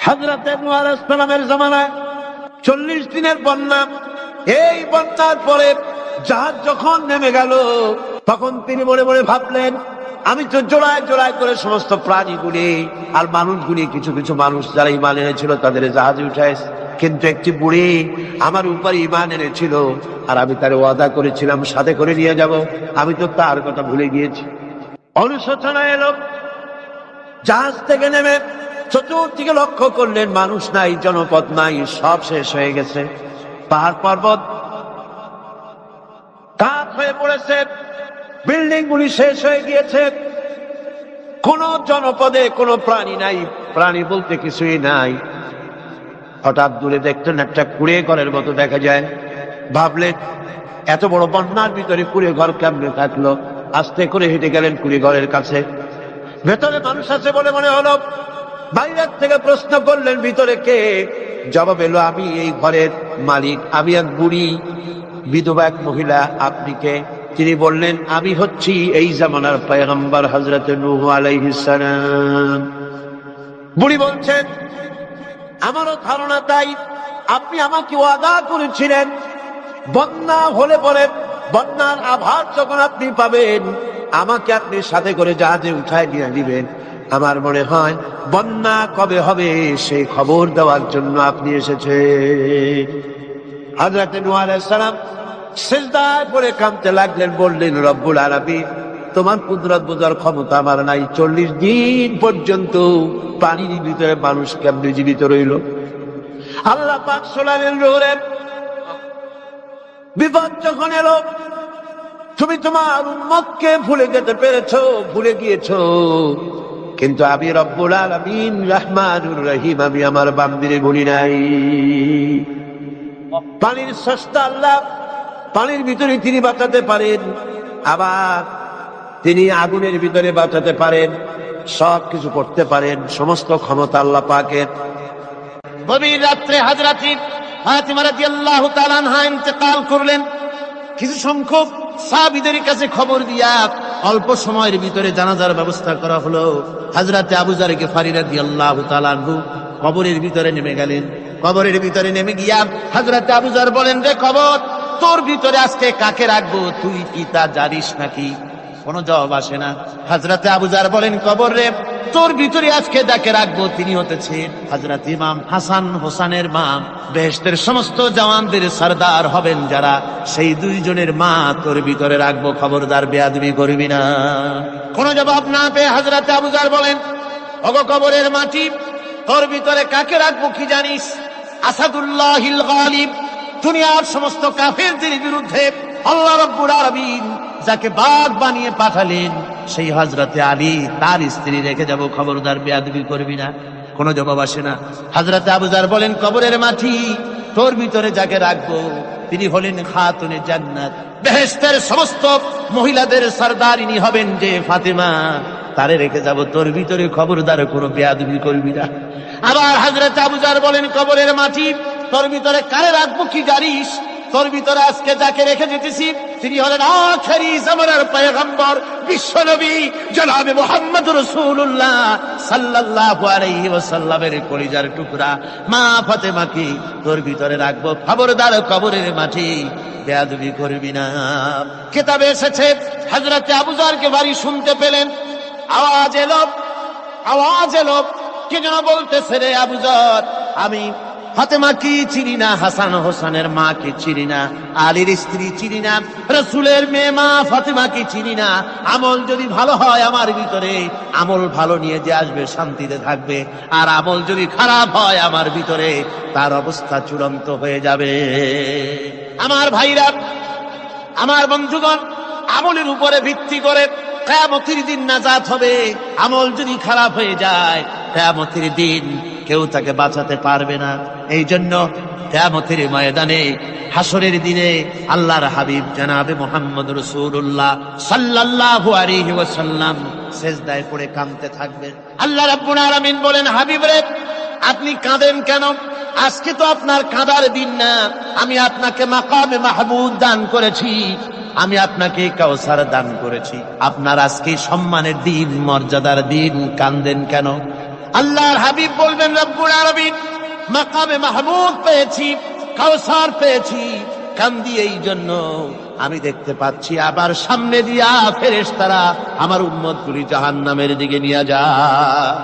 হযরত নূহ আলাইহিস সালামের জামানায় 40 দিনের বন্যা। এই বন্যার পরে জাহাজ যখন নেমে গেল, তখন তিনি মনে মনে ভাবলেন, আমি তো জোড়ায় জোড়ায় করে সমস্ত প্রাণীগুলি আর মানুষগুলি, কিছু কিছু মানুষ যারা ঈমান এনেছিল তাদের জাহাজে উঠাইছে, কিন্তু একটি বুড়ি আমার উপর ঈমান এনেছিল আর আমি তার ওয়াদা করেছিলাম সাথে করে নিয়ে যাব, আমি তো তার কথা ভুলে গিয়েছি। অনুশোচনা এলো। জাহাজ থেকে নেমে চতুর্দিকে লক্ষ্য করলেন, মানুষ নাই, জনপদ নাই, সব শেষ হয়ে গেছে। পাহাড় পর্বত কাঠ হয়ে পড়েছে, বিল্ডিং গুলি শেষ হয়ে গিয়েছে, কোন জনপদে কোনো প্রাণী নাই, প্রাণী বলতে কিছুই নাই। হঠাৎ দূরে দেখতেন একটা কুড়ে ঘরের মতো দেখা যায়। ভাবলেন, এত বড় বন্যার ভিতরে কুড়ে ঘর কেমনে থাকলো? আস্তে করে হেঁটে গেলেন কুড়ে ঘরের কাছে। ভেতরে মানুষ আছে বলে মনে হলো। বাইরের থেকে প্রশ্ন করলেন, ভিতরে কে? জবাব এলো, আমি এই ঘরের মালিক, আমি এক বুড়ি বিধবা এক মহিলা, আপনি কে? তিনি বললেন, আমি হচ্ছি এই জামানার পয়গম্বর হযরত নূহ আলাইহিস সালাম। বুড়ি বলছেন, আমারও ধারণা তাই, আপনি আমাকে ওয়াদা করেছিলেন বন্যা হলে পরে, বন্যার আভাস যখন আপনি পাবেন আমাকে আপনি সাথে করে জাহাজে উঠায় নিয়ে দিবেন। আমার মনে হয় বন্যা কবে হবে সেই খবর দেওয়ার জন্য আপনি এসেছেন। হযরত নূহ আলাইহিস সালাম সিজদায় পড়ে কাঁদতে লাগলেন, বললেন, রব্বুল আলামিন, তোমার কুদরত বোঝার ক্ষমতা আমার নাই। 40 দিন পর্যন্ত পানির ভিতরে মানুষ কেমনে জীবিত রইল? আল্লাহ পাক শোনালেন, রোরে বিপদ যখন এলো, তুমি তোমার উম্মতকে ভুলে যেতে পেরেছো, ভুলে গিয়েছো, কিন্তু আমি রব্বুল আলামিন রহমানুর রহিম, আমি আমার বান্দিরে ভুলি নাই। পানির স্রষ্টা আল্লাহ, পানির ভিতরে তিনি বাঁচাতে পারেন, আবার তিনি আগুনের ভিতরে বাঁচাতে পারেন, সব কিছু করতে পারেন, সমস্ত ক্ষমতা আল্লাহ পাকের। গভীর রাত্রে হযরত ফাতিমা রাদিয়াল্লাহু তাআলা আনহা ইন্তেকাল করলেন। কিছু সংখ্যক সাহাবীদের কাছে খবর দিয়া অল্প সময়ের ভিতরে জানাজার ব্যবস্থা করা হলো। হযরত আবু যর গিফারী রাদিয়াল্লাহু তাআলা আনহু কবরের ভিতরে নেমে গেলেন। কবরের ভিতরে নেমে গিয়া হযরত আবু যর বলেন, রে কবর, তোর ভিতরে আজকে কাকে রাখবো? তুই কি তা জানিস নাকি? কোনো জবাব আসে না। হযরত আবু যর বলেন, কবর রে, তোর ভিতরে আজকে যাকে রাখবো তিনি হতেছেন হযরত ইমাম হাসান হোসেনের মা, বেহেশতের সমস্ত জওয়ানদের সরদার হবেন যারা, সেই দুইজনের মা তোর ভিতরে রাখবো, খবরদার বেয়াদবি করবি না। কোনো জবাব না পেয়ে হযরত আবু যর বলেন, ওগো কবরের মাটি, তোর ভিতরে কাকে রাখবো কি জানিস? আসাদুল্লাহিল গালিব, দুনিয়ার সমস্ত কাফেরদের বিরুদ্ধে আল্লাহ রাব্বুল আলামিন যাকে বাঘ বানিয়ে পাঠালেন, সেই হযরতে আলী, তার স্ত্রী রেখে যাব, খবরদার বেয়াদবি করবি না। কোনো জবাব আসে না। হযরতে আবু যর বলেন, কবরের মাটি, তোর ভিতরে যাকে রাখবো তিনি হলেন খাতুনে জান্নাত, বেহেশতের সমস্ত মহিলাদের সরদারিনী হবেন যে ফাতেমা, তারে রেখে যাব, তোর ভিতরে খবরদার কোনো বেয়াদবি করবি না। আবার হযরত আবু যর বলেন, কবরের মাটি, তোর ভিতরে কারে রাখবো কি জানিস? তোর ভিতরে আজকে যাকে রেখে যেতেছি তিনি হলেন আখেরি জামানার পয়গম্বর বিশ্বনবী জনাবে মুহাম্মদ রাসূলুল্লাহ সাল্লাল্লাহু আলাইহি ওয়াসাল্লামের কলিজার টুকরা মা ফাতেমাকে তোর ভিতরে রাখবো, খবরদার কবরের মাটি বেয়াদবি করবি না। কিতাবে এসেছে, হযরত আবু যরকে বাড়ি শুনতে পেলেন, আওয়াজ এলো, কে যেন বলতেছে, রে আবু যর, আমি ফাতেমা কি চিনি না, হাসান হোসেনের মা কি চিনি না, আলীর স্ত্রী চিনি না, রাসূলের মেয়ে মা ফাতেমা কি চিনি না। আমল যদি ভালো হয় আমার ভিতরে, আমল ভালো নিয়ে যে আসবে শান্তিতে থাকবে, আর আমল যদি খারাপ হয় আমার ভিতরে, তার অবস্থা চূড়ান্ত হয়ে যাবে। আমার ভাইরা, আমার বন্ধুগণ, আমলের উপরে ভিত্তি করে কিয়ামতের দিন নাজাত হবে। আমল যদি খারাপ হয়ে যায়, কিয়ামতের দিন কেউ তাকে বাঁচাতে পারবে না। এই জন্য কিয়ামতের ময়দানে, হাসরের দিনে আল্লাহর হাবিব জনাবে মুহাম্মদ রাসূলুল্লাহ সাল্লাল্লাহু আলাইহি ওয়াসাল্লাম সিজদায় পড়ে কাঁদতে থাকবেন। আল্লাহ রাব্বুল আলামিন বলেন, হাবিব রে, আপনি কাঁদেন কেন? আজকে তো আপনার কাঁদার দিন না, আমি আপনাকে মাকামে মাহমুদ দান করেছি, আমি আপনাকে কাউসার দান করেছি, আপনার আজকে সম্মানের দিন, মর্যাদার দিন, কাঁদেন কেন? আল্লাহর হাবিব বলবেন রব্বুল আলামিন মাকামে মাহমুদ পেয়েছি, কাউসার পেয়েছি, কান্দি এই জন্য আমি দেখতে পাচ্ছি আবার সামনে দিয়া ফেরেশতারা আমার উম্মতগুলি জাহান্নামের দিকে নিয়ে যায়।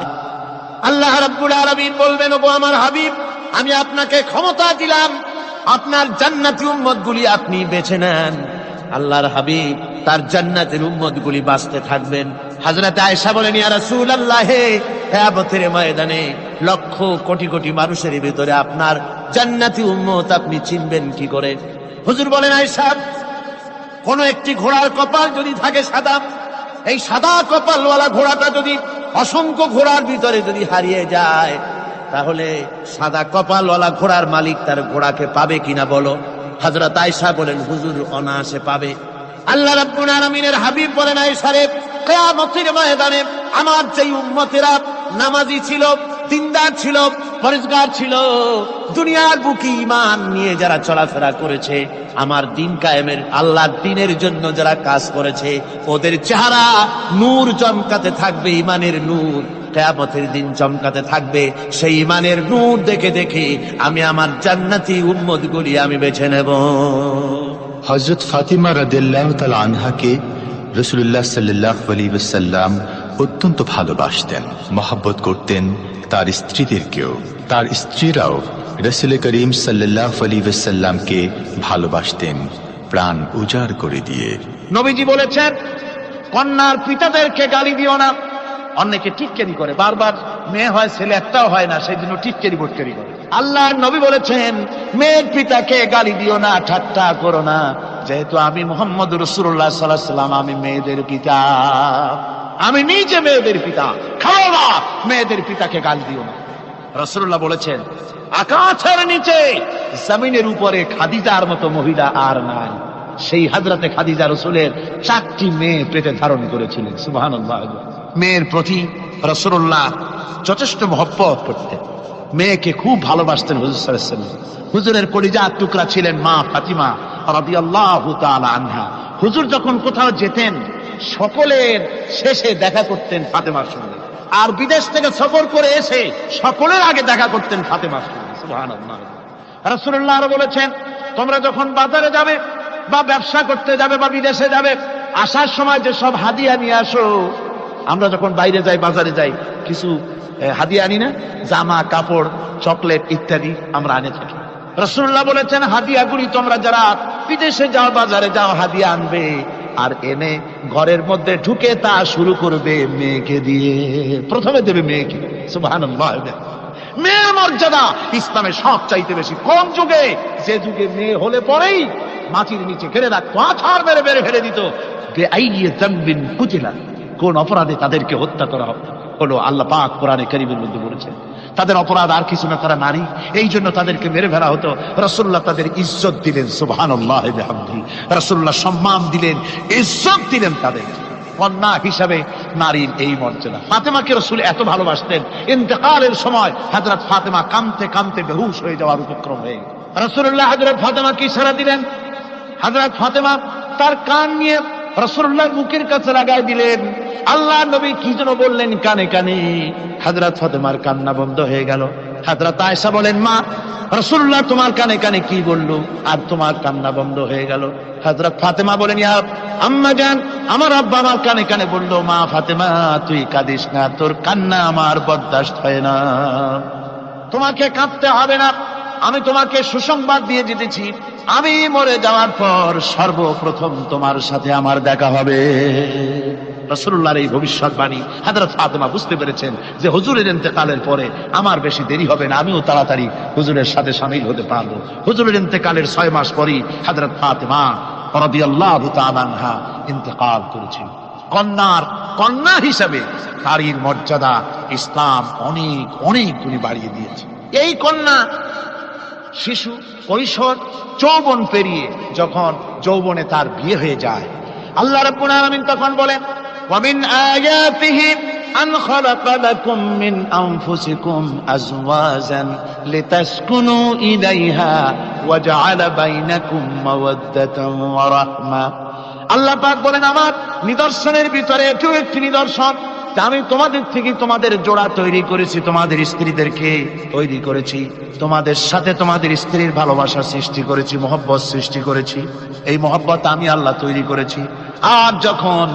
আল্লাহ রাব্বুল আলামিন বলবেন, ওগো আমার হাবিব, আমি আপনাকে ক্ষমতা দিলাম, আপনার জান্নাতি উম্মতগুলি আপনি বেছে নেন। আল্লাহর হাবিব তার জান্নাতের উম্মতগুলি বাঁচতে থাকবেন। হযরত আয়েশা বলেন, ইয়া রাসূলুল্লাহ, কিয়ামতের ময়দানে লক্ষ কোটি কোটি মানুষের ভিতরে আপনার জান্নাতি উম্মত আপনি চিনবেন কি করে? হুজুর বলেন, আয়েশা, কোন একটি ঘোড়ার কপাল যদি থাকে সাদা, এই সাদা কপালওয়ালা ঘোড়াটা যদি অসংখ্য ঘোড়ার ভিতরে যদি হারিয়ে যায়, তাহলে সাদা কপালওয়ালা ঘোড়ার মালিক তার ঘোড়াকে পাবে কিনা বলো? হযরত আয়েশা বলেন, হুজুর অনায়াসে পাবে। আল্লাহ রাব্বুল আলামিনের হাবিব বলেন, আয়েশা রে, কিয়ামতের ময়দানে আমার যেই উম্মতেরা নামাজি ছিল, দিনদার ছিল, পরেজগার ছিল, দুনিয়ার বুকে ঈমান নিয়ে যারা চলাফেরা করেছে, আমার দিন কায়েমের আল্লাহর দ্বীনের জন্য যারা কাজ করেছে, ওদের চেহারা নূর চমকাতে থাকবে, ঈমানের নূর কিয়ামতের দিন চমকাতে থাকবে। সেই ঈমানের নূর দেখে দেখে আমি আমার জান্নাতি উম্মতগুলি আমি বেছে নেব। হযরত ফাতিমা রাদিয়াল্লাহু তাআলা আনহাকে রাসূলুল্লাহ সাল্লাল্লাহু আলাইহি ওয়াসাল্লাম অত্যন্ত ভালোবাসতেন, মহব্বত করতেন তার স্ত্রীদেরকেও। তার স্ত্রীরাও রাসূল করিম সাল্লাল্লাহু আলাইহি ওয়াসাল্লামকে ভালোবাসতেন প্রাণ উজাড় করে দিয়ে। নবীজি বলেছেন, কন্যার পিতাদেরকে গালি দিও না। অনেকে টিটকারি করে, বারবার মেয়ে হয় ছেলে একটাও হয় না, সেই জন্য টিটকারি বটকারি করে। আল্লাহর নবী বলেছেন, মেয়ের পিতাকে গালি দিও না, ঠাট্টা করো না, যেহেতু আমি মুহাম্মদ রাসূলুল্লাহ সাল্লাল্লাহু আলাইহি ওয়াসাল্লাম, আমি মেয়েদের পিতা, আমি নিজে মেয়েদের পিতা। খাও না, মেয়েদের পিতাকে গালি দিও না। রাসূলুল্লাহ বলেছেন, আকাশের নিচে জমিনের উপরে খাদিজার মতো মহিলা আর নাই। সেই হযরতে খাদিজা রাসূলের 4টি মেয়ে পেটে ধারণ করেছিলেন। সুবহানাল্লাহ। মেয়ের প্রতি রাসূলুল্লাহ যথেষ্ট মহব্বত করতেন, মেয়েকে খুব ভালোবাসতেন হুজুর সাল্লাল্লাহু আলাইহি ওয়াসাল্লাম। হুজুরের কলিজার টুকরা ছিলেন মা ফাতিমা রাদিয়াল্লাহু তাআলা আনহা। হুজুর যখন কোথাও যেতেন, সকলের শেষে দেখা করতেন ফাতেমার সঙ্গে, আর বিদেশ থেকে সফর করে এসে সকলের আগে দেখা করতেন ফাতেমার সঙ্গে। সুবহানাল্লাহ। রাসূলুল্লাহ আরো বলেছেন, তোমরা যখন বাজারে যাবে বা ব্যবসা করতে যাবে বা বিদেশে যাবে, আসার সময় যে সব হাদিয়া নিয়ে আসো। আমরা যখন বাইরে যাই, বাজারে যাই, কিছু হাদিয়া আনি না? জামা, কাপড়, চকলেট ইত্যাদি আমরা আনে থাকি। রাসূলুল্লাহ বলেছেন, হাদিয়াগুলি তোমরা যারা বিদেশে যাও, বাজারে যাও, হাদিয়া আনবে, আর এনে ঘরের মধ্যে ঢুকে তা শুরু করবে মেয়েকে দিয়ে। প্রথমে দেবে মেয়েকে। সুবহানাল্লাহ। মেয়ের মর্যাদা ইসলামে সব চাইতে বেশি। কোন যুগে? যে যুগে মেয়ে হলে পরেই মাটির নিচে ঘিরে রাখতো, আছাড় মেরে মেরে ফেলে দিত। বেআইয়ি যামবিন কুতিলা, কোন অপরাধে তাদেরকে হত্যা করা হলো, আল্লাহ পাক কোরআনে কারীমের মধ্যে বলেছেন। তাদের অপরাধ আর কিছু না, তারা নারী, এই জন্য তাদেরকে মেরে ফেলা হতো। রাসূলুল্লাহ তাদের ইজ্জত দিলেন। সুবহানাল্লাহ বিহামদিহি। রাসূলুল্লাহ সম্মান দিলেন, ইজ্জত দিলেন তাদের। কন্যা হিসাবে নারীর এই মর্যাদা। ফাতেমাকে রাসূল এত ভালোবাসতেন, ইন্তেকালের সময় হযরত ফাতেমা কাঁদতে কাঁদতে বেহুশ হয়ে যাওয়ার উপক্রম হয়ে গেল। রাসূলুল্লাহ হযরত ফাতেমাকে ইশারা দিলেন। হযরত ফাতেমা তার কান নিয়ে রাসূলুল্লাহর মুখের কাছে লাগাই দিলেন। আল্লাহ নবী কি যেন বললেন কানে কানে, হযরত ফাতেমার কান্না বন্ধ হয়ে গেল। হযরত আয়েশা বলেন, মা, রাসূলুল্লাহ তোমার কানে কানে কি বলল আর তোমার কান্না বন্ধ হয়ে গেল? হযরত ফাতেমা বলেন, ইয়া আম্মা জান, আমার আব্বা আমার কানে কানে বলল, মা ফাতেমা তুই কাঁদিস না, তোর কান্না আমার বরদাস্ত হয় না, তোমাকে কাঁদতে হবে না। আমি তোমাকে সুসংবাদ দিয়ে দিতেছি, আমি মরে যাওয়ার পর সর্বপ্রথম তোমার সাথে আমার দেখা হবে। রাসূলুল্লাহর এই ভবিষ্যৎবাণী হযরত ফাতেমা বুঝতে পেরেছেন যে হুজুরের ইন্তেকালের পরে আমার বেশি দেরি হবে না, আমিও তাড়াতাড়ি হুজুরের সাথে শামিল হতে পারবো। হুজুরের ইন্তেকালের 6 মাস পরই হযরত ফাতেমা রাদিয়াল্লাহু তাআলা আনহা ইন্তেকাল করেছেন। কন্যা হিসাবে নারীর মর্যাদা ইসলাম অনেক অনেক গুণে বাড়িয়ে দিয়েছে। এই কন্যা শিশু, কৈশোর, যৌবন পেরিয়ে যখন যৌবনে তার বিয়ে হয়ে যায়, আল্লাহ রাব্বুল আলামিন তখন বলেন, ওয়া মিন আয়াতিহি আন খালাকা লাকুম মিন আনফুসিকুম আজওয়াজান লিতাসকুনু ইলাইহা ওয়া জাআলা বাইনাকুম মাওয়াদ্দাতান ওয়া রাহমা। আল্লাহ পাক বলেন, আমার নিদর্শনের ভিতরে একটি নিদর্শন, তা আমি তোমাদের থেকে তোমাদের জোড়া তৈরি করেছি, তোমাদের স্ত্রীদেরকে তৈরি করেছি, তোমাদের সাথে তোমাদের স্ত্রীর ভালোবাসা সৃষ্টি করেছি, মহব্বত সৃষ্টি করেছি। এই মহব্বত আমি আল্লাহ তৈরি করেছি। আর যখন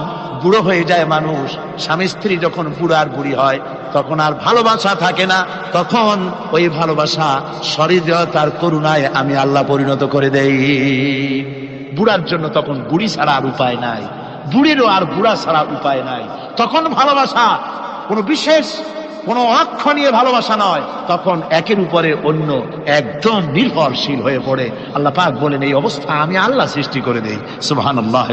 বুড়ো হয়ে যায় মানুষ, স্বামী স্ত্রী যখন বুড়া আর বুড়ি হয়, তখন আর ভালোবাসা থাকে না, তখন ওই ভালোবাসা সহৃদয়তার করুণায় আমি আল্লাহ পরিণত করে দেই। বুড়ার জন্য তখন বুড়ি ছাড়া আর উপায় নাই, বুড়িরও আর বুড়া ছাড়া উপায় নাই। তখন ভালোবাসা কোনো বিশেষ কোনো অক্ষ নিয়ে ভালোবাসা নয়, তখন একের উপরে অন্য একদম নির্ভরশীল হয়ে পড়ে। আল্লাহ পাক বলেন এই অবস্থা আমি আল্লাহ সৃষ্টি করে দেই। সুবহানাল্লাহ।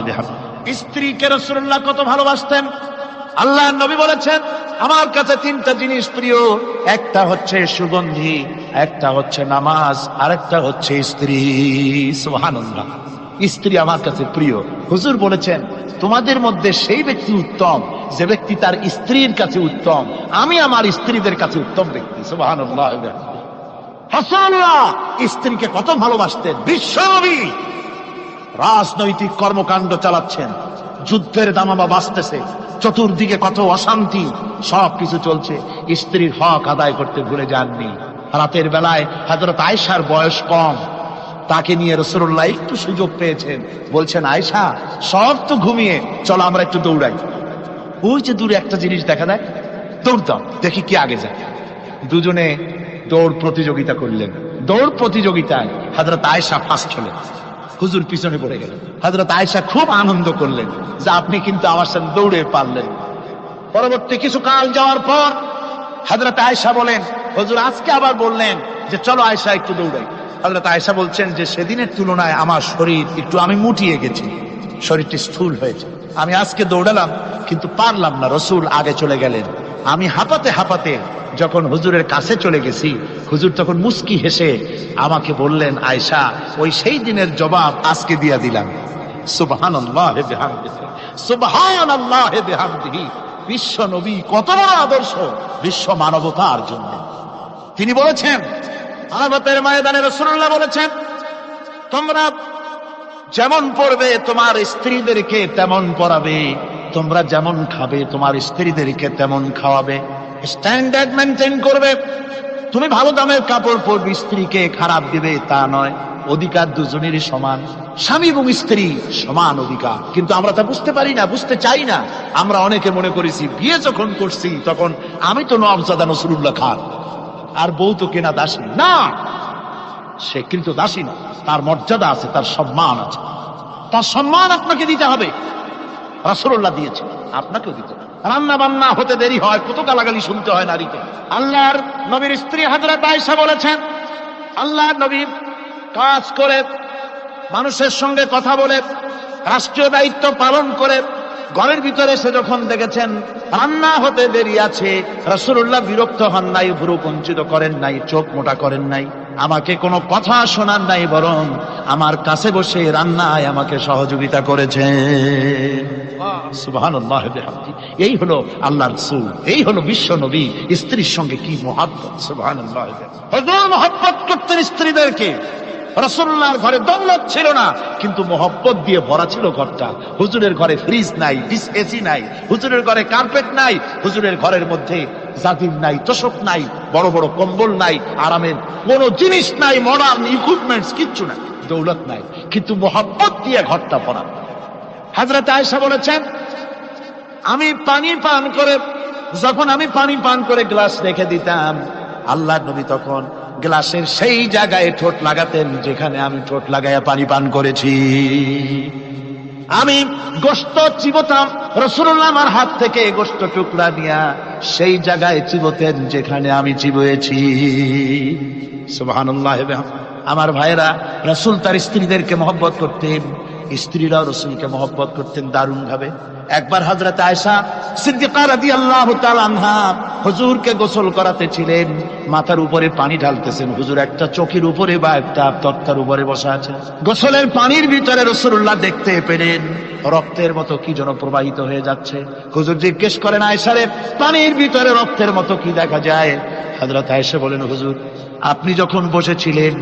স্ত্রীকে রাসূলুল্লাহ কত ভালোবাসতেন। আল্লাহর নবী বলেছেন আমার কাছে তিনটা জিনিস প্রিয়, একটা হচ্ছে সুগন্ধি, একটা হচ্ছে নামাজ, আর একটা হচ্ছে স্ত্রী। সুবহানাল্লাহ। স্ত্রী আমার কাছে প্রিয়। হুজুর বলেছেন তোমাদের মধ্যে সেই ব্যক্তি উত্তম যে ব্যক্তি তার স্ত্রীর কাছে উত্তম। আমি আমার স্ত্রীদের কাছে উত্তম ব্যক্তি। সুবহানাল্লাহ। রাসূলুল্লাহ স্ত্রীকে কত ভালোবাসতেন। বিশ্বনবী রাজনৈতিক কর্মকাণ্ড চালাচ্ছেন, যুদ্ধের দামামা বাজতেছে, চতুর্দিকে কত অশান্তি, সবকিছু চলছে, স্ত্রীর হক আদায় করতে ভুলে যাননি। রাতের বেলায় হযরত আয়েশার বয়স কম, তাকে নিয়ে রাসূলুল্লাহ একটু সুযোগ পেয়েছেন, বলছেন আয়েশা সব তো ঘুমিয়ে, চলো আমরা একটু দৌড়াই। ওই যে দূরে একটা জিনিস দেখা যায়, দৌড় দাও দেখি কি আগে যায়। দুজনে দৌড় প্রতিযোগিতা করলেন। দৌড় প্রতিযোগিতায় হযরত আয়েশা ফার্স্ট হলেন, হুজুর পিছনে পড়ে গেলেন। হযরত আয়েশা খুব আনন্দ করলেন যে আপনি কিন্তু আমার সাথে দৌড়ে পারলেন। পরবর্তী কিছু কাল যাওয়ার পর হযরত আয়েশা বলেন হুজুর আজকে আবার বললেন যে চলো আয়েশা একটু দৌড়াই। হযরত আয়েশা বলছেন যে সেদিনের তুলনায় আমার শরীর একটু, আমি মুটিয়ে গেছি, শরীরটি স্থূল হয়েছে, আমি আজকে দৌড়ালাম কিন্তু পারলাম না। রাসূল আগে চলে গেলেন, আমি হাঁপাতে হাঁপাতে যখন হুজুরের কাছে চলে গেছি, হুজুর তখন মুস্কি হেসে আমাকে বললেন আয়েশা ওই সেই দিনের জবাব আজকে দিয়া দিলাম। সুবহানাল্লাহ বিহামদিহি, সুবহানাল্লাহ বিহামদিহি। বিশ্ব নবী কত বড় আদর্শ বিশ্ব মানবতার জন্য। তিনি বলেছেন আরাফাতের ময়দানে রাসূলুল্লাহ বলেছেন তোমরা যেমন পড়বে তোমার স্ত্রীদেরকে তেমন পড়াবে, তোমরা যেমন খাবে তোমার স্ত্রীদেরকে তেমন খাওয়াবে। স্ট্যান্ডার্ড মেনটেন করবে। তুমি ভালো দামের কাপড় পরবে, স্ত্রীকে খারাপ দিবে তা নয়। অধিকার দুজনেরই সমান, স্বামী এবং স্ত্রী সমান অধিকার। কিন্তু আমরা তা বুঝতে পারি না, বুঝতে চাই না। আমরা অনেকে মনে করেছি বিয়ে যখন করছি তখন আমি তো নওয়াবজাদা নসরুল্লাহ খান আর বউ তো কেনা দাসী না। সে কিন্তু দাসী না, তার মর্যাদা আছে, তার সম্মান আছে, তার সম্মান আপনাকে দিতে হবে। রাসূলুল্লাহ দিয়েছে, আপনাকেও দিতে হবে। রান্না বান্না হতে দেরি হয়, কত গালাগালি শুনতে হয় নারীকে। আল্লাহর নবীর স্ত্রী হযরত আয়েশা বলেছেন আল্লাহর নবী কাজ করে, মানুষের সঙ্গে কথা বলে, রাষ্ট্রীয় দায়িত্ব পালন করে ঘরের ভিতরে এসে যখন দেখেছেন রান্না হতে দেরি আছে, রাসূলুল্লাহ বিরক্ত হন নাই, ভ্রু কুঞ্চিত করেন নাই, চোখ মোটা করেন নাই, আমাকে কোনো কথা শোনান নাই, বরং আমার কাছে বসে রান্নায় আমাকে সহযোগিতা করেছেন। সুবহানাল্লাহ বিহামদিহি। এই হলো আল্লাহর রাসূল, এই হলো বিশ্ব নবী। স্ত্রীর সঙ্গে কি মহব্বত! সুবহানাল্লাহ। হুজুর মহব্বত করতেন স্ত্রীদেরকে। রাসূলুল্লাহর ঘরে দৌলত ছিল না, কিন্তু মহব্বত দিয়ে ভরা ছিল ঘরটা। হুজুরের ঘরে ফ্রিজ নাই, এসি নাই, হুজুরের ঘরে কার্পেট নাই, হুজুরের ঘরের মধ্যে জাজিম নাই, তোশক নাই, বড় বড় কম্বল নাই, আরামের কোনো জিনিস নাই, মডার্ন ইকুইপমেন্টস কিচ্ছু নাই, দৌলত নাই, কিন্তু মহব্বত দিয়ে ঘরটা ভরা। হযরত আয়েশা বলেছেন আমি পানি পান করে, যখন আমি পানি পান করে গ্লাস রেখে দিতাম, আল্লাহর নবী তখন গ্লাসের সেই জায়গায় ঠোঁট লাগাতেন যেখানে আমি ঠোঁট লাগাইয়া পানি পান করেছি। আমি গোশত চিবোতাম, রাসূলুল্লাহ আমার হাত থেকে গোশত টুকরা নিয়া সেই জায়গায় চিবোতেন যেখানে আমি চিবুয়েছি। সুবহানাল্লাহ। আমার ভাইরা, রাসূল তার স্ত্রীদেরকে মহব্বত করতেন, স্ত্রীরাও রাসূলকে মহব্বত করতেন দারুণ ভাবে। একবার হযরত আয়েশা সিদ্দিকা রাদিয়াল্লাহু তাআলা আনহা হুজুরকে গোসল করাতে ছিলেন, মাথার উপরে পানি ঢালতেছেন, হুজুর একটা চকির উপরে বা একটা তক্তার উপরে বসা আছে। গোসলের পানির ভিতরে রাসূলুল্লাহ দেখতে পেলেন রক্তের মতো কি যেন প্রবাহিত হয়ে যাচ্ছে। হুজুর জিজ্ঞেস করেন আয়েশা রে, পানির ভিতরে রক্তের মতো কি দেখা যায়? হযরত আয়েশা বলেন হুজুর আপনি যখন বসেছিলেন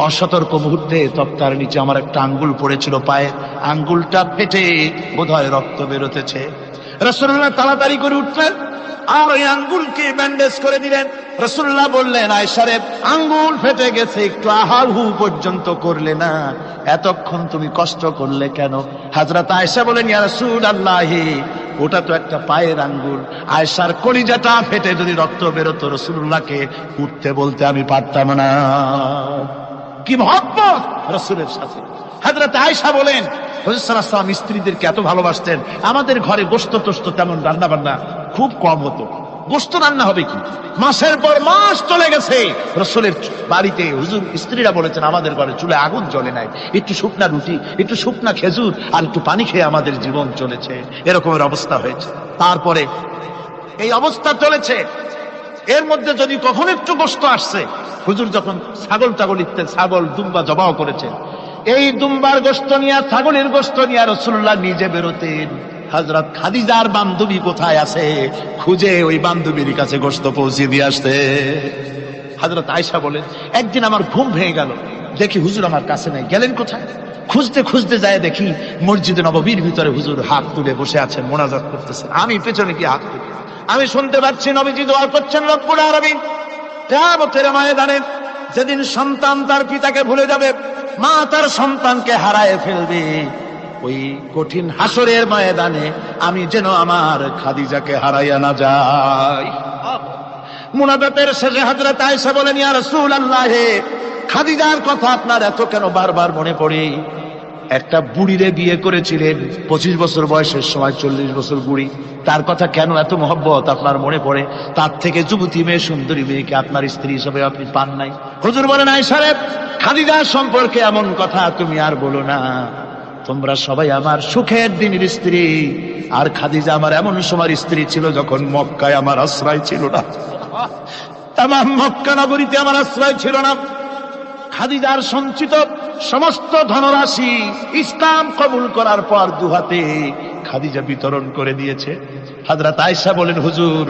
অসতর্ক মুহূর্তে তক্তার নিচে আমার একটা আঙ্গুল পড়েছিল পায়ে, আঙ্গুলটা ফেটে বোধহয় রক্ত বেরোতেছে। রাসূলুল্লাহ তাড়াতাড়ি করে উঠলেন, আর ওই আঙ্গুলকে ব্যান্ডেজ করে দিলেন। রাসূলুল্লাহ বললেন, আয়েশা রে, আঙ্গুল ফেটে গেছে, একটু আহার হু পর্যন্ত করলে না, এতক্ষণ তুমি কষ্ট করলে কেন? হযরত আয়েশা বলেন, ইয়া রাসূলুল্লাহ, ওটা তো একটা পায়ের আঙ্গুল। আয়েশার কলিজাটা ফেটে যদি রক্ত বেরোতো, রাসূলুল্লাহকে উঠতে বলতে আমি পারতাম না। কি মহব্বত রাসূলের সাথে। হযরত আয়েশা বলেন, হুজুর সাল্লাল্লাহু আলাইহি ওয়াসাল্লাম স্ত্রীদেরকে এত ভালোবাসতেন, আমাদের ঘরে গোশত টোস্ত তেমন রান্না বান্না খুব কম হতো। গোশত রান্না হবে কি, মাসের পর মাস চলে গেছে রাসূলের বাড়িতে, হুজুর স্ত্রীরা বলেছেন আমাদের ঘরে চুলে আগুন জ্বলে নাই, একটু শুকনা রুটি, একটু শুকনা খেজুর আর একটু পানি খেয়ে আমাদের জীবন চলেছে, এরকমের অবস্থা হয়েছে। তারপরে এই অবস্থা চলেছে, এর মধ্যে যদি কখনো একটু গোশত আসছে, হুজুর যখন ছাগল ইত্যাদি ছাগল দুম্বা জবাও করেছেন, এই দুম্বার গোশত নিয়ে, ছাগলের গোশত নিয়ে রাসূলুল্লাহ নিজে বেরোতেন। হযরত খাদিজার বান্ধবী কোথায় আছে খুঁজে ওই বান্ধবীর কাছে গোশত পৌঁছে দিয়ে আসতে। হযরত আয়েশা বলেন, একদিন আমার ঘুম ভেঙে গেল, দেখি হুজুর আমার কাছে নাই, গেলেন কোথায়? খুঁজতে খুঁজতে যায় দেখি মসজিদে নববীর ভিতরে হুজুর হাত তুলে বসে আছেন, মোনাজাত করতেছেন। আমি পেছনে কি হাত তুলি, আমি শুনতে পাচ্ছি নবীজি দোয়া করছেন রব্বুল আলামিন, কিয়ামতের ময়দানে যেদিন সন্তান তার পিতাকে ভুলে যাবে, মা তার সন্তানকে হারায় ফেলবে, ওই কঠিন হাসরের ময়দানে আমি যেন আমার খাদিজাকে হারাইয়া না যাই। মুনাজাতের শেষে হযরত আয়েশা বলেন, ইয়া রাসূলুল্লাহ, খাদিজার কথা আপনার এত কেন বারবার মনে পড়ে? একটা বুড়িরে বিয়ে করেছিলেন 25 বছর বয়সের সময়, 40 বছর বুড়ি, তার কথা কেন এত মহব্বত আপনার মনে পড়ে? তার থেকে যুবতী মেয়ে, সুন্দরী মেয়েকে আপনার স্ত্রী হিসেবে আপনি পান নাই? হুজুর বলেন, আয়েশা রে, খাদিজা সম্পর্কে এমন কথা তুমি আর বলো না, তোমরা সবাই আমার সুখের দিনের স্ত্রী, আর খাদিজা আমার এমন সময় স্ত্রী ছিল যখন মক্কায় আমার আশ্রয় ছিল না, তামাম মক্কা নগরীতে আমার আশ্রয় ছিল না। খাদিজার সঞ্চিত সমস্ত ধনরাশি ইসলাম কবুল করার পর দুহাতে খাদিজা বিতরণ করে দিয়েছে। হযরত আয়েশা বলেন, হুজুর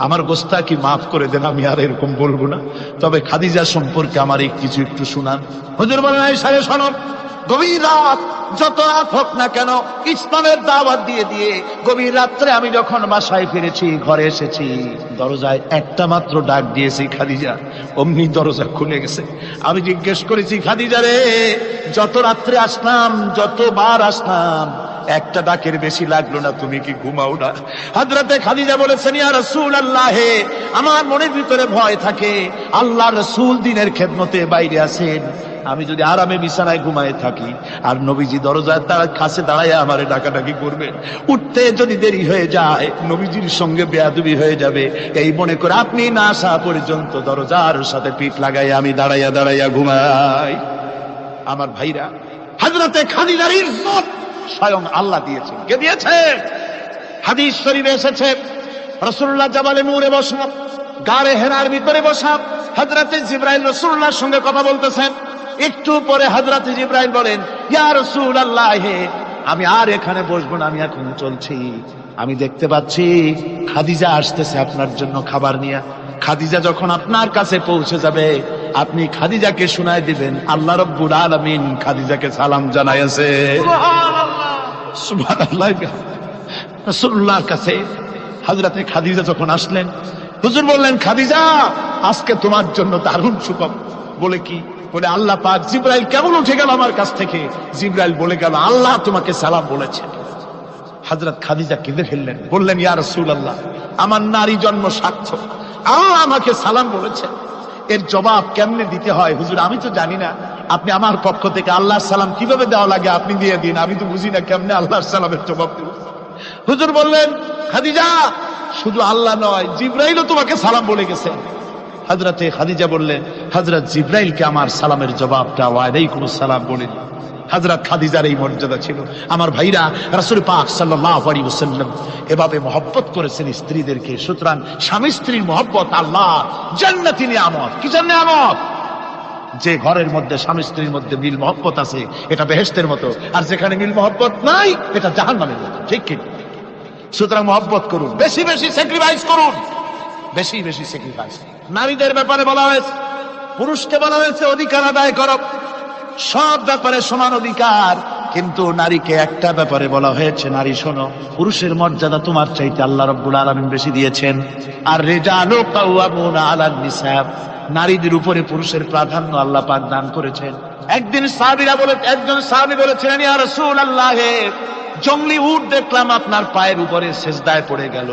আমার গোস্তাকি মাফ করে দেন, আমি আর এরকম বলবো না, তবে খাদিজা সম্পর্কে আমার এই কিছু একটু শুনান। হুজুর বলেন, আয়েশা রে শোনো, গভীর রাত, যত রাত হোক না কেন, ইসলামের দাওয়াত দিয়ে দিয়ে গভীর রাত্রে আমি যখন বাসায় ফিরেছি, ঘরে এসেছি, দরজায় একটা মাত্র ডাক দিয়েছি, খাদিজা, অমনি দরজা খুলে গেছে। আমি জিজ্ঞেস করেছি, খাদিজা রে, যত রাত্রে আসলাম, যতবার আসলাম, একটা ডাকের বেশি লাগলো না, তুমি কি ঘুমাও না? হযরতে খাদিজা বলেছেন, ইয়া রাসূলুল্লাহ, আমার মনের ভিতরে ভয় থাকে, আল্লাহ রাসূল দিনের খেদমতে বাইরে আছেন, আমি যদি আরামে বিছানায় ঘুমায় থাকি আর নবীজি দরজায় তার কাছে দাঁড়ায় আমারে ডাকাডাকি করবে, উঠতে যদি দেরি হয়ে যায় নবীজির সঙ্গে বেয়াদবি হয়ে যাবে, এই মনে করে আপনি না আসা পর্যন্ত দরজার সাথে পিঠ লাগাই আমি দাঁড়াইয়া দাঁড়াইয়া ঘুমাই। আমার ভাইরা, হযরতে খাদিজার ইজ্জত স্বয়ং আল্লাহ দিয়েছেন। কে দিয়েছে? হাদিস শরীফে এসেছে, রাসূলুল্লাহ জাবালে নূরে বসা, গারে হেরার ভিতরে বসা, হযরতে জিবরাইল রাসূলুল্লাহর সঙ্গে কথা বলতেছেন। একটু পরে হযরতে জিবরাইল বলেন, ইয়া রাসূলুল্লাহ, আমি আর এখানে বসবো না, আমি এখন চলছি, আমি দেখতে পাচ্ছি খাদিজা আসতেছে আপনার জন্য খাবার নিয়ে। খাদিজা যখন আপনার কাছে পৌঁছে যাবে, আপনি খাদিজাকে শোনায় দিবেন আল্লাহ রাব্বুল আলামিন খাদিজাকে সালাম জানাইছে। সুবহানাল্লাহ। রাসূলুল্লাহর কাছে হযরতে খাদিজা যখন আসলেন, হুজুর বললেন, খাদিজা, আজকে তোমার জন্য দারুণ সুখবর। বলে কি? বলে আল্লাহ পাক, জিবরাইল কেমন উঠে গেল আমার কাছ থেকে, জিবরাইল বলে গেল আল্লাহ তোমাকে সালাম বলেছে। হযরত খাদিজা কেঁদে ফেললেন, বললেন, ইয়া রাসূলুল্লাহ, আমার নারী জন্ম সার্থক, আল্লাহ আমাকে সালাম বলেছে, এর জবাব কেমনে দিতে হয় হুজুর আমি তো জানি না, আপনি আমার পক্ষ থেকে আল্লাহর সালাম কিভাবে দেওয়া লাগে আপনি দিয়ে দিন, আমি তো বুঝি না কেমনে আল্লাহর সালামের জবাব দেব। হুজুর বললেন, খাদিজা, শুধু আল্লাহ নয়, জিবরাইলও তোমাকে সালাম বলে গেছে। হযরতে খাদিজা বললেন, হযরত জিবরাইলকে আমার সালামের জবাবটা ওয়ালাইকুমুস সালাম বলেন। হযরত খাদিজার এই মর্যাদা ছিল। আমার ভাইরা, রাসূল পাক সাল্লাল্লাহু আলাইহি ওয়াসাল্লাম এভাবে মহব্বত করেছেন স্ত্রীদেরকে। সুতরাং স্বামী স্ত্রীর মহব্বত আল্লাহ জান্নাতি নিয়ামত। কি নিয়ামত? যে ঘরের মধ্যে স্বামী স্ত্রীর মধ্যে মিল মহব্বত আছে, এটা বেহেশতের মতো, আর যেখানে মিল মহব্বত নাই, এটা জাহান্নামের মতো। ঠিক কি? সুতরাং মহব্বত করুন, বেশি বেশি স্যাক্রিফাইস করুন, বেশি বেশি স্যাক্রিফাইস। নারীদের ব্যাপারে বলা হয়েছে, পুরুষকে বলা হয়েছে অধিকার আদায় করো, সব ব্যাপারে সমান অধিকার, কিন্তু নারীকে একটা ব্যাপারে বলা হয়েছে, নারী শোনো, পুরুষের মর্যাদা তোমার চাইতে আল্লাহ রাব্বুল আলামিন বেশি দিয়েছেন। আর রিজালু কাওয়ামুনা আলান নিসা, নারীদের উপরে পুরুষের প্রাধান্য আল্লাহ পাক দান করেছেন। একজন সাহাবী বলেছিলেন, ইয়া রাসূলুল্লাহ, জংলি উট দেখলাম আপনার পায়ের উপরে সেজদায় পড়ে গেল,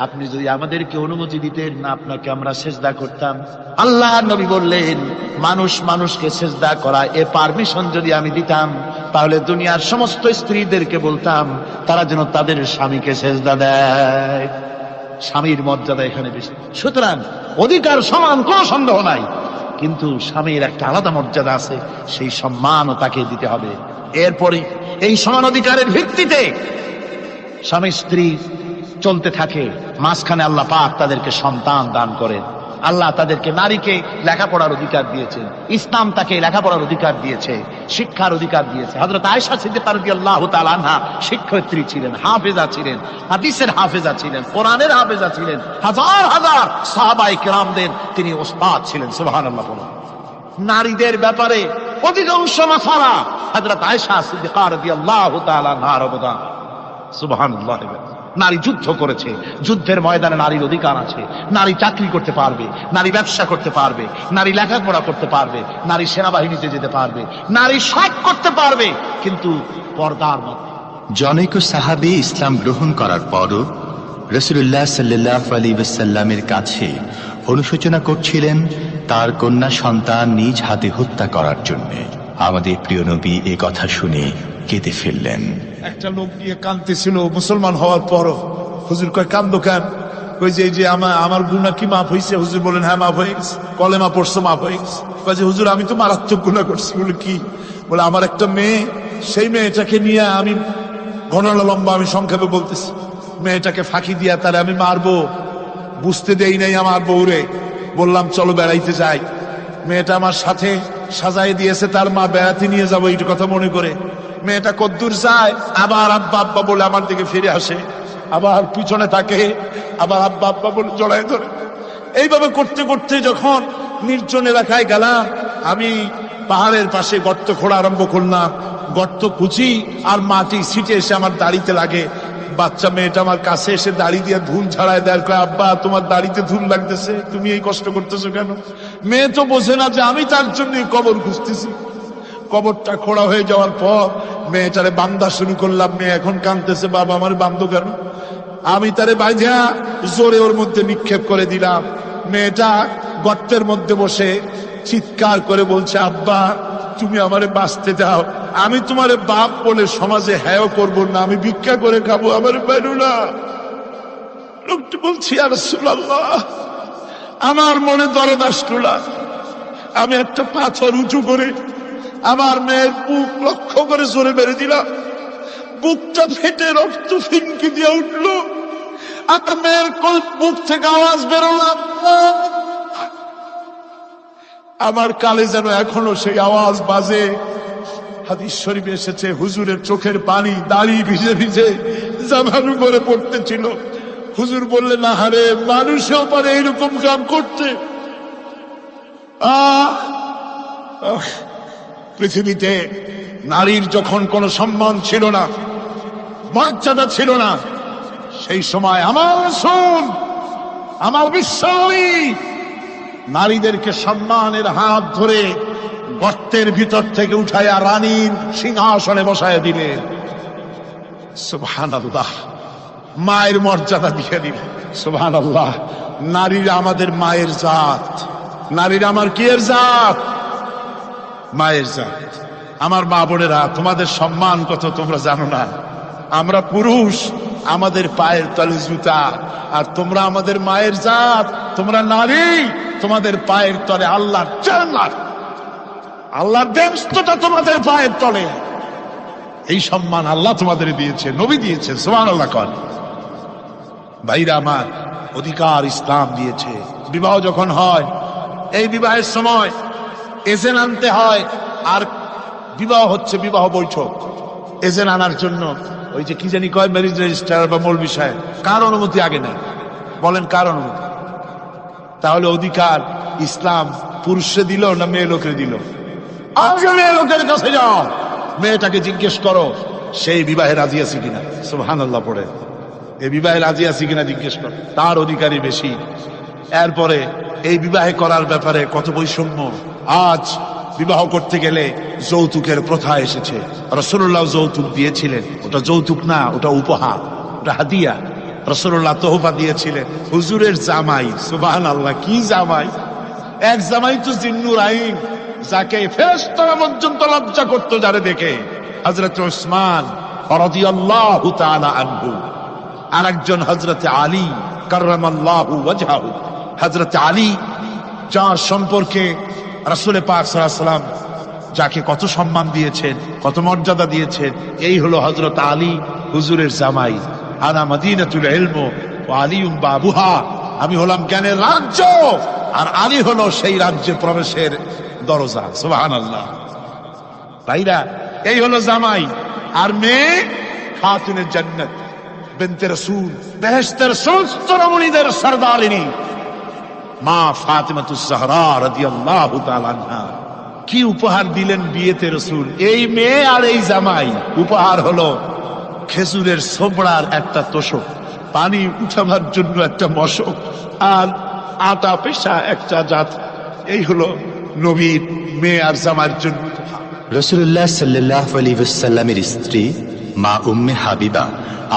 আপনি যদি আমাদেরকে অনুমতি দিতেন না আপনাকে আমরা সেজদা করতাম। আল্লাহ নবী বললেন, মানুষ মানুষকে সেজদা করা এ পারমিশন যদি আমি দিতাম তাহলে দুনিয়ার সমস্ত স্ত্রীদেরকে বলতাম তারা যেন তাদের স্বামীকে সেজদা দেয়। স্বামীর মর্যাদা এখানে বেশি। সুতরাং অধিকার সমান, কোনো সন্দেহ নাই, কিন্তু স্বামীর একটা আলাদা মর্যাদা আছে, সেই সম্মানও তাকে দিতে হবে। এরপরে এই সমান অধিকারের ভিত্তিতে স্বামী স্ত্রী চলতে থাকে, মাঝখানে আল্লাহ পাক তাদেরকে সন্তান দান করেন। আল্লাহ তাদেরকে, নারীকে লেখাপড়ার অধিকার দিয়েছেন, ইসলাম তাকে লেখাপড়ার অধিকার দিয়েছে, শিক্ষার অধিকার দিয়েছে। হযরত আয়েশা সিদ্দিকা রাদিয়াল্লাহু তাআলা আনহা শিক্ষয়িত্রী ছিলেন, হাফেজা ছিলেন, হাদিসের হাফেজা ছিলেন, কোরআনের হাফেজা ছিলেন, হাজার হাজার সাহাবায়ে কেরামদের তিনি ওস্তাদ ছিলেন। সুবহানাল্লাহ। নারীদের ব্যাপারে অধিকাংশ মাসালা হযরত আয়েশা সিদ্দিকা রাদিয়াল্লাহু তাআলা আনহার অবদান। সুবহানাল্লাহ। নারী যুদ্ধ করেছে, যুদ্ধের ময়দানে নারীর অধিকার আছে। নারী চাকরি করতে পারবে, নারী ব্যবসা করতে পারবে, নারী লেখাপড়া করতে পারবে, নারী সেনাবাহিনীতে যেতে পারবে, নারী সব করতে পারবে, কিন্তু পর্দার মধ্যে। জনৈক সাহাবী ইসলাম গ্রহণ করার পরও রাসূলুল্লাহ সাল্লাল্লাহু আলাইহি ওয়াসাল্লামের কাছে অনুশোচনা করছিলেন তার কন্যা সন্তান নিজ হাতে হত্যা করার জন্য। আমাদের প্রিয় নবী এ কথা শুনে কেঁদে ফেললেন। একটা লোক গিয়ে কাঁদতেছিল মুসলমান হওয়ার পরও। হুজুর কয়, কান্দো কেন? কই যে এই যে আমার গুনাহ কি মাফ হয়েছে? হুজুর বলেন, হ্যাঁ মাফ হয়ে গেছে। কলেমা পড়ছো, মাফ হয়ে গেছে। কয় যে হুজুর আমি তো মারাত্মক গুনাহ করছি। বলে কি? বলে আমার একটা মেয়ে, সেই মেয়েটাকে নিয়ে আমি, ঘটনা লম্বা, আমি সংক্ষেপে বলতেছি, মেয়েটাকে ফাঁকি দিয়া তারে আমি মারবো, বুঝতে দেই নাই আমার বউরে। বললাম চলো বেড়াইতে যাই, মেয়েটা আমার সাথে সাজাই দিয়েছে, তার মা বেড়াতে নিয়ে যাবো এই কথা মনে করে। মেয়েটা কদ্দূর যায়, আবার আব্বা আব্বা বলে আমার দিকে ফিরে আসে, আবার পিছনে থাকে, আবার আব্বা আব্বা বলে জড়ায় ধরে। এইভাবে করতে করতে যখন নির্জন এলাকায় গেলাম, আমি পাহাড়ের পাশে গর্ত খোঁড়া আরম্ভ করলাম। গর্ত কুচি আর মাটি ছিটে এসে আমার দাড়িতে লাগে। বাচ্চা মেয়েটা আমার কাছে এসে দাড়ি দিয়ে ধুল ঝাড়ায় দেয়, কয় আব্বা তোমার দাড়িতে ধুল লাগতেছে, তুমি এই কষ্ট করতেছো কেন? মেয়ে তো বোঝে না যে আমি তার জন্য কবর খুঁজতেছি। কবরটা খোঁড়া হয়ে যাওয়ার পর মেয়েটারে বান্ধা শুরু করলাম। মেয়ে এখন কাঁদতেছে, বাবা আমার বান্ধব কেন? আমি তারে বাঁধা জোরে ওর মধ্যে নিক্ষেপ করে দিলাম। মেয়েটা গর্তের মধ্যে বসে চিৎকার করে বলছে, আব্বা তুমি আমারে বাঁচতে দাও, আমি তোমারে বাপ বলে সমাজে হ্যাঁ করবো না, আমি ভিক্ষা করে খাবো, আমার বেরো না। লোকটি বলছি, ইয়া রাসূলুল্লাহ, আমার মনে দরদ আসলো না। আমি একটা পাথর উঁচু করে আমার মেয়ের বুক লক্ষ্য করে জোরে মেরে দিলাম। বুকটা ফেটে রক্ত ফিনকি দিয়ে উঠলো। আমার মেয়ের বুক থেকে আওয়াজ বেরোলো, আমার কালে যেন এখনো সেই আওয়াজ বাজে। হাদিস শরীফে এসেছে, হুজুরের চোখের পানি দাড়ি ভিজে ভিজে জামার উপরে পড়তেছিল। হুজুর বললেন, আহারে, মানুষও পারে এরকম কাম করতে। পৃথিবীতে নারীর যখন কোনো সম্মান ছিল না, মর্যাদা ছিল না, সেই সময় আমার রাসূল, আমার বিশ্বনবী নারীদেরকে সম্মানের হাত ধরে গর্তের ভিতর থেকে উঠাইয়া রানীর সিংহাসনে বসায় দিলেন। সুবহানাল্লাহ। মায়ের মর্যাদা দিয়ে দিলেন। সুবহানাল্লাহ। নারীরা আমাদের মায়ের জাত, নারীরা আমার কিয়ের জাত? মায়ের জাত। আমার মা বোনেরা, তোমাদের সম্মান কত তোমরা জানো না। আমরা পুরুষ, আমাদের পায়ের তলে জুতা, আর তোমরা আমাদের মায়ের জাত, তোমরা নারী, তোমাদের পায়ের তলে আল্লাহর জান্নাত, আল্লাহর বেহেশতটা তোমাদের পায়ের তলে। এই সম্মান আল্লাহ তোমাদের দিয়েছে, নবী দিয়েছে। সুবহানাল্লাহ। কর ভাইরা আমার, অধিকার ইসলাম দিয়েছে। বিবাহ যখন হয়, এই বিবাহের সময় এজেন্ট আনতে হয়। আর বিবাহ হচ্ছে বিবাহ বৈঠক। এজেন্ট আনার জন্য ওই যে কি জানি কয়, ম্যারেজ রেজিস্ট্রার বা মৌলবি সাহেব, কার অনুমতি আগে নেয়? বলেন কার অনুমতি? তাহলে অধিকার ইসলাম পুরুষে দিল না মেয়ে লোকের দিল? আগে মেয়ে লোকের কাছে যাও। মেয়েটাকে জিজ্ঞেস করো সেই বিবাহে রাজি আছে কিনা। সুবহানাল্লাহ পড়ে, এই বিবাহে রাজি আছে কিনা জিজ্ঞেস করো, তার অধিকারী বেশি। এরপরে এই বিবাহে করার ব্যাপারে কত বৈষম্য। আজ বিবাহ করতে গেলে যৌতুকের প্রথা এসেছে। রাসূলুল্লাহ যৌতুক দিয়েছিলেন, ওটা যৌতুক না, ওটা উপহার, ওটা হাদিয়া। রাসূলুল্লাহ তোহফা দিয়েছিলেন হুজুরের জামাই। সুবহানাল্লাহ, কি জামাই! এক জামাই তো জিন্নুর আইন, যাকে ফেরেশতারা পর্যন্ত লজ্জা করত যারে দেখে, হযরত উসমান রাদিয়াল্লাহু তাআলা আনহু। আরেকজন হযরত আলী কাররামাল্লাহু ওয়াজহাহু। হযরত আলী, যার সম্পর্কে রাসূল পাক সাল্লাল্লাহু আলাইহি ওয়াসাল্লাম যাকে কত সম্মান দিয়েছেন, কত মর্যাদা দিয়েছেন, এই হলো হযরত আলী হুজুরের জামাই। আনা মদিনাতুল ইলম ওয়া আলিউম বাবুহা, আমি হলাম জ্ঞানের রাজ্য, আর আলী হলো সেই রাজ্যে প্রবেশের দরজা। সুবহানাল্লাহ। ভাইরা, এই হলো জামাই। আর মেয়ে খাতুনে জান্নাত বিনতে রাসূল, বেহেশতের সমস্ত রমণীদের সরদারিনী মা ফাতিমাতুজ জাহরা রাদিয়াল্লাহু তাআলা আনহা। কি উপহার দিলেন বিয়েতে রাসূল! এই মেয়ে আর এই জামাই। উপহার হলো খেজুরের ছোবড়ার একটা তোষক, পানি উঠাবার জন্য একটা মশক, আর আটা পেশা একটা জাত। এই হলো নবীর মেয়ে আর জামার জন্য। রাসূলুল্লাহ সাল্লাল্লাহু আলাইহি ওয়াসাল্লামের স্ত্রী মা উম্মে হাবিবা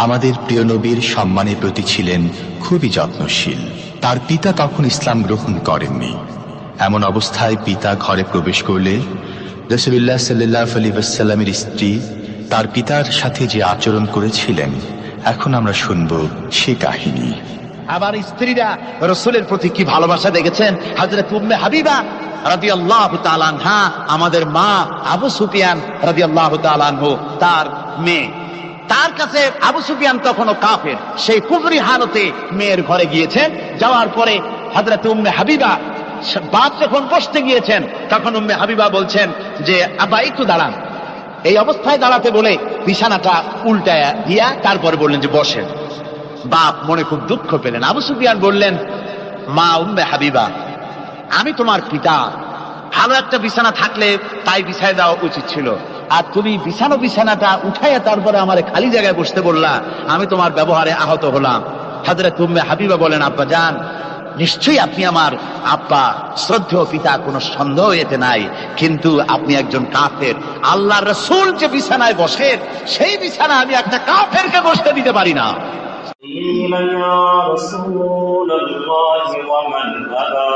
আমাদের প্রিয় নবীর সম্মানের প্রতি ছিলেন খুবই যত্নশীল। তার পিতা তখন ইসলাম গ্রহণ করেননি। এমন অবস্থায় পিতা ঘরে প্রবেশ করলে রাসূলুল্লাহ সাল্লাল্লাহু আলাইহি ওয়াসাল্লামের স্ত্রী তার পিতার সাথে যে আচরণ করেছিলেন, এখন আমরা শুনব সে কাহিনী। আবার স্ত্রীরা রসুলের প্রতি কি ভালোবাসা দেখেছেন। হযরত উম্মে হাবিবা রাদিয়াল্লাহু তাআলা আনহা, আমাদের মা আবু সুফিয়ান রাদিয়াল্লাহু তাআলা আনহু, তার মেয়ে। তার কাছে আবু সুফিয়ান তখনও কাফের, সেই কুফরি হালতে মেয়ের ঘরে গিয়েছেন। যাওয়ার পরে হযরত উম্মে হাবিবা বাপ যখন বসতে গিয়েছেন, তখন উম্মে হাবিবা বলছেন যে আব্বা একটু দাঁড়ান। এই অবস্থায় দাঁড়াতে বলে বিছানাটা উল্টায়া দিয়া তারপরে বললেন যে বসেন। বাপ মনে খুব দুঃখ পেলেন। আবু সুফিয়ান বললেন, মা উম্মে হাবিবা, আমি তোমার পিতা, ভালো একটা বিছানা থাকলে তাই বিছায় দেওয়া উচিত ছিল, আর তুমি বিছানাটা উঠাইয়া তারপরে আমার খালি জায়গায় বসতে বললা, আমি তোমার ব্যবহারে আহত হলাম। হযরত উম্মে হাবিবা বলেন, আব্বা জান, নিশ্চয়ই আপনি আমার আব্বা, শ্রদ্ধেয় পিতা, কোনো সন্দেহ এতে নাই, কিন্তু আপনি একজন কাফের। আল্লাহর রাসূল যে বিছানায় বসেন, সেই বিছানা আমি একটা কাফেরকে বসতে দিতে পারি না। قيل يا رسول الله ومن أبى